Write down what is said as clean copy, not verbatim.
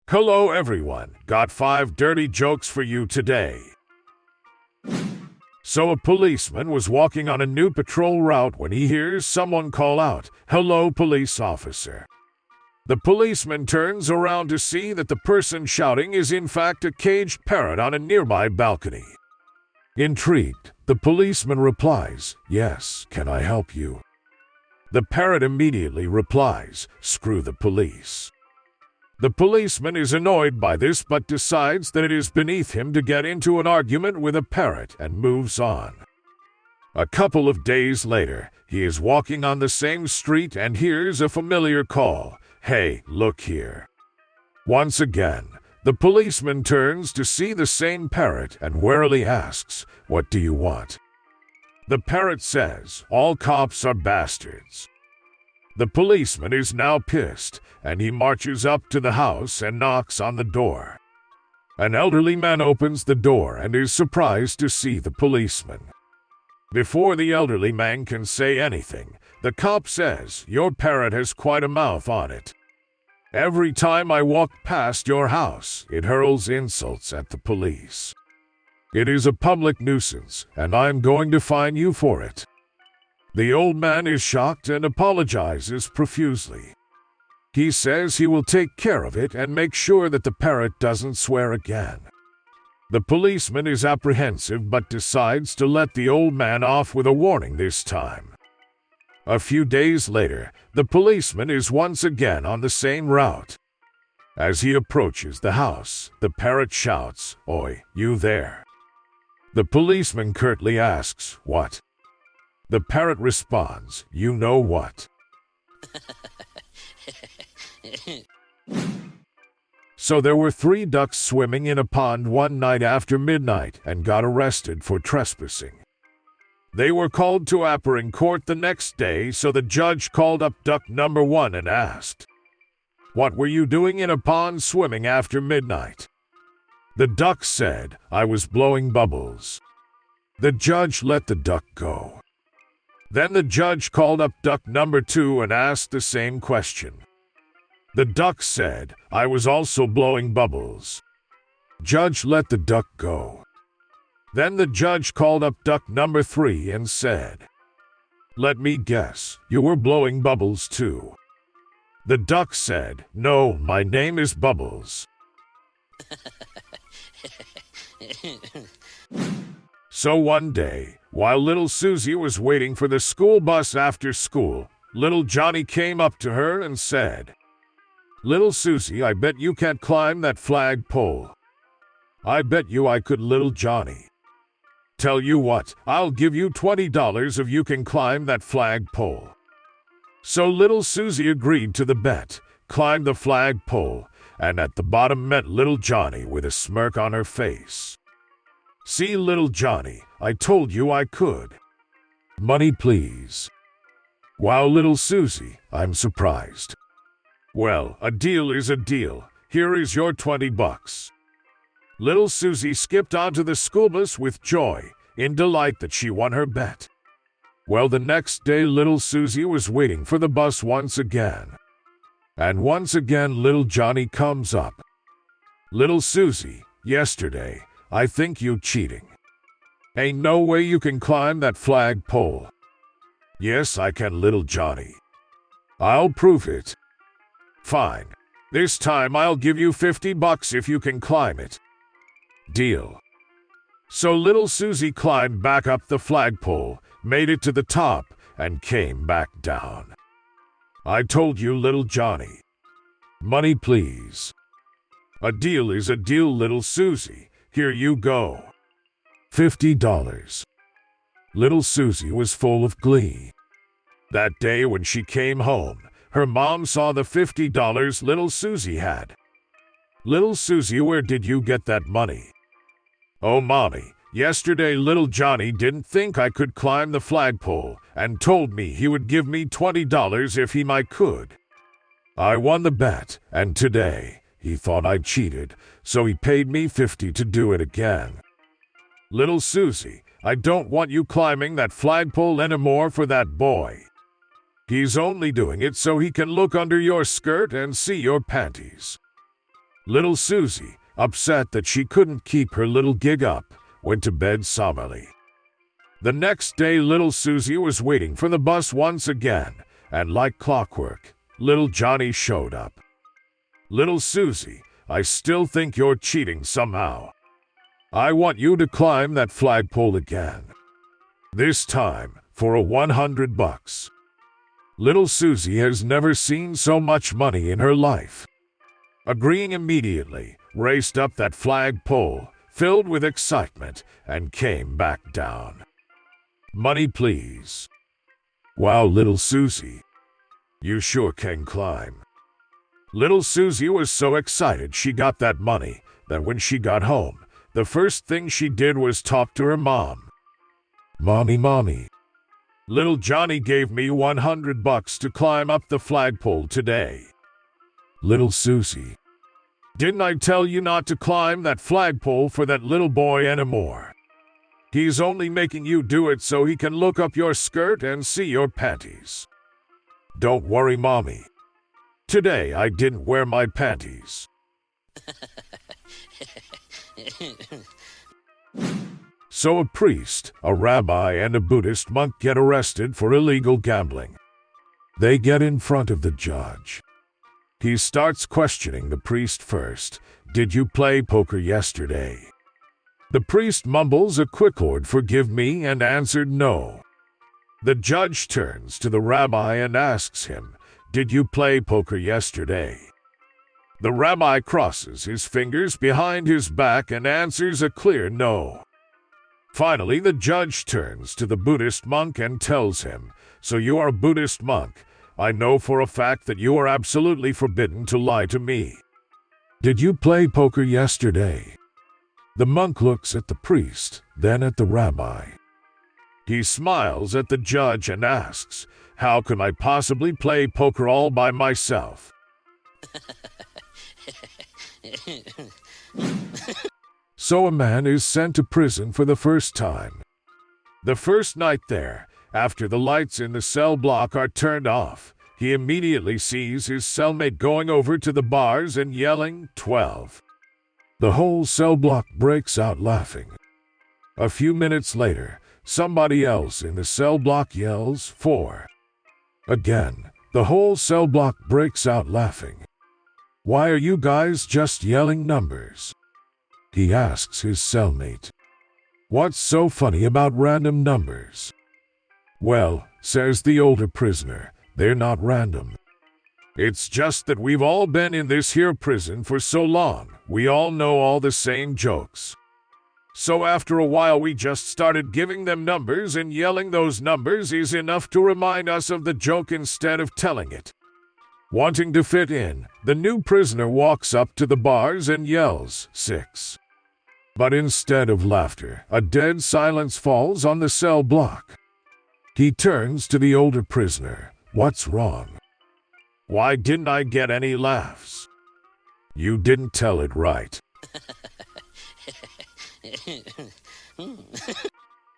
Hello everyone, got 5 dirty jokes for you today. So a policeman was walking on a new patrol route when he hears someone call out, "Hello, police officer." The policeman turns around to see that the person shouting is in fact a caged parrot on a nearby balcony. Intrigued, the policeman replies, "Yes, can I help you?" The parrot immediately replies, "Screw the police." The policeman is annoyed by this but decides that it is beneath him to get into an argument with a parrot and moves on. A couple of days later, he is walking on the same street and hears a familiar call, "Hey, look here." Once again, the policeman turns to see the same parrot and warily asks, "What do you want?" The parrot says, "All cops are bastards." The policeman is now pissed, and he marches up to the house and knocks on the door. An elderly man opens the door and is surprised to see the policeman. Before the elderly man can say anything, the cop says, "Your parrot has quite a mouth on it. Every time I walk past your house, it hurls insults at the police. It is a public nuisance, and I'm going to fine you for it." The old man is shocked and apologizes profusely. He says he will take care of it and make sure that the parrot doesn't swear again. The policeman is apprehensive but decides to let the old man off with a warning this time. A few days later, the policeman is once again on the same route. As he approaches the house, the parrot shouts, "Oi, you there?" The policeman curtly asks, "What?" The parrot responds, "You know what." So there were 3 ducks swimming in a pond one night after midnight and got arrested for trespassing. They were called to appear in court the next day, so the judge called up duck number 1 and asked, "What were you doing in a pond swimming after midnight?" The duck said, "I was blowing bubbles." The judge let the duck go. Then the judge called up duck number 2 and asked the same question. The duck said, "I was also blowing bubbles." Judge let the duck go. Then the judge called up duck number 3 and said, "Let me guess, you were blowing bubbles too." The duck said, "No, my name is Bubbles." So one day, while little Susie was waiting for the school bus after school, little Johnny came up to her and said, "Little Susie, I bet you can't climb that flagpole." "I bet you I could, little Johnny." "Tell you what, I'll give you $20 if you can climb that flagpole." So little Susie agreed to the bet, climbed the flagpole, and at the bottom met little Johnny with a smirk on her face. "See, little Johnny, I told you I could. Money, please." "Wow, little Susie, I'm surprised." "Well, a deal is a deal. Here is your $20. Little Susie skipped onto the school bus with joy, in delight that she won her bet. Well, the next day little Susie was waiting for the bus once again. And once again little Johnny comes up. "Little Susie, yesterday, I think you cheating. Ain't no way you can climb that flagpole." "Yes, I can, little Johnny. I'll prove it." "Fine. This time I'll give you $50 if you can climb it." "Deal." So little Susie climbed back up the flagpole, made it to the top, and came back down. "I told you, little Johnny. Money, please." "A deal is a deal, little Susie. Here you go. $50. Little Susie was full of glee. That day when she came home, her mom saw the $50 little Susie had. "Little Susie, where did you get that money?" "Oh, Mommy, yesterday little Johnny didn't think I could climb the flagpole and told me he would give me $20 if he might could. I won the bet, and today he thought I cheated, so he paid me $50 to do it again." "Little Susie, I don't want you climbing that flagpole anymore for that boy. He's only doing it so he can look under your skirt and see your panties." Little Susie, upset that she couldn't keep her little gig up, went to bed somberly. The next day, little Susie was waiting for the bus once again, and like clockwork, little Johnny showed up. Little Susie, I still think you're cheating somehow. I want you to climb that flagpole again. This time, for $100. Little Susie has never seen so much money in her life. Agreeing immediately, raced up that flagpole, filled with excitement, and came back down. Money, please. Wow, little Susie. You sure can climb. Little Susie was so excited she got that money that when she got home, the first thing she did was talk to her mom. Mommy. Little Johnny gave me $100 to climb up the flagpole today. Little Susie. Didn't I tell you not to climb that flagpole for that little boy anymore? He's only making you do it so he can look up your skirt and see your panties. Don't worry, Mommy. Today I didn't wear my panties. So a priest, a rabbi, and a Buddhist monk get arrested for illegal gambling. They get in front of the judge. He starts questioning the priest first. Did you play poker yesterday? The priest mumbles a quick word, forgive me, and answered no. The judge turns to the rabbi and asks him, did you play poker yesterday? The rabbi crosses his fingers behind his back and answers a clear no. Finally, the judge turns to the Buddhist monk and tells him, so you are a Buddhist monk. I know for a fact that you are absolutely forbidden to lie to me. Did you play poker yesterday? The monk looks at the priest, then at the rabbi. He smiles at the judge and asks, how can I possibly play poker all by myself? So a man is sent to prison for the first time. The first night there, after the lights in the cell block are turned off, he immediately sees his cellmate going over to the bars and yelling, 12. The whole cell block breaks out laughing. A few minutes later, somebody else in the cell block yells, 4. Again, the whole cell block breaks out laughing. Why are you guys just yelling numbers? He asks his cellmate. What's so funny about random numbers? Well, says the older prisoner, they're not random. It's just that we've all been in this here prison for so long, we all know all the same jokes. So after a while we just started giving them numbers, and yelling those numbers is enough to remind us of the joke instead of telling it. Wanting to fit in, the new prisoner walks up to the bars and yells, 6. But instead of laughter, a dead silence falls on the cell block. He turns to the older prisoner. What's wrong? Why didn't I get any laughs? You didn't tell it right.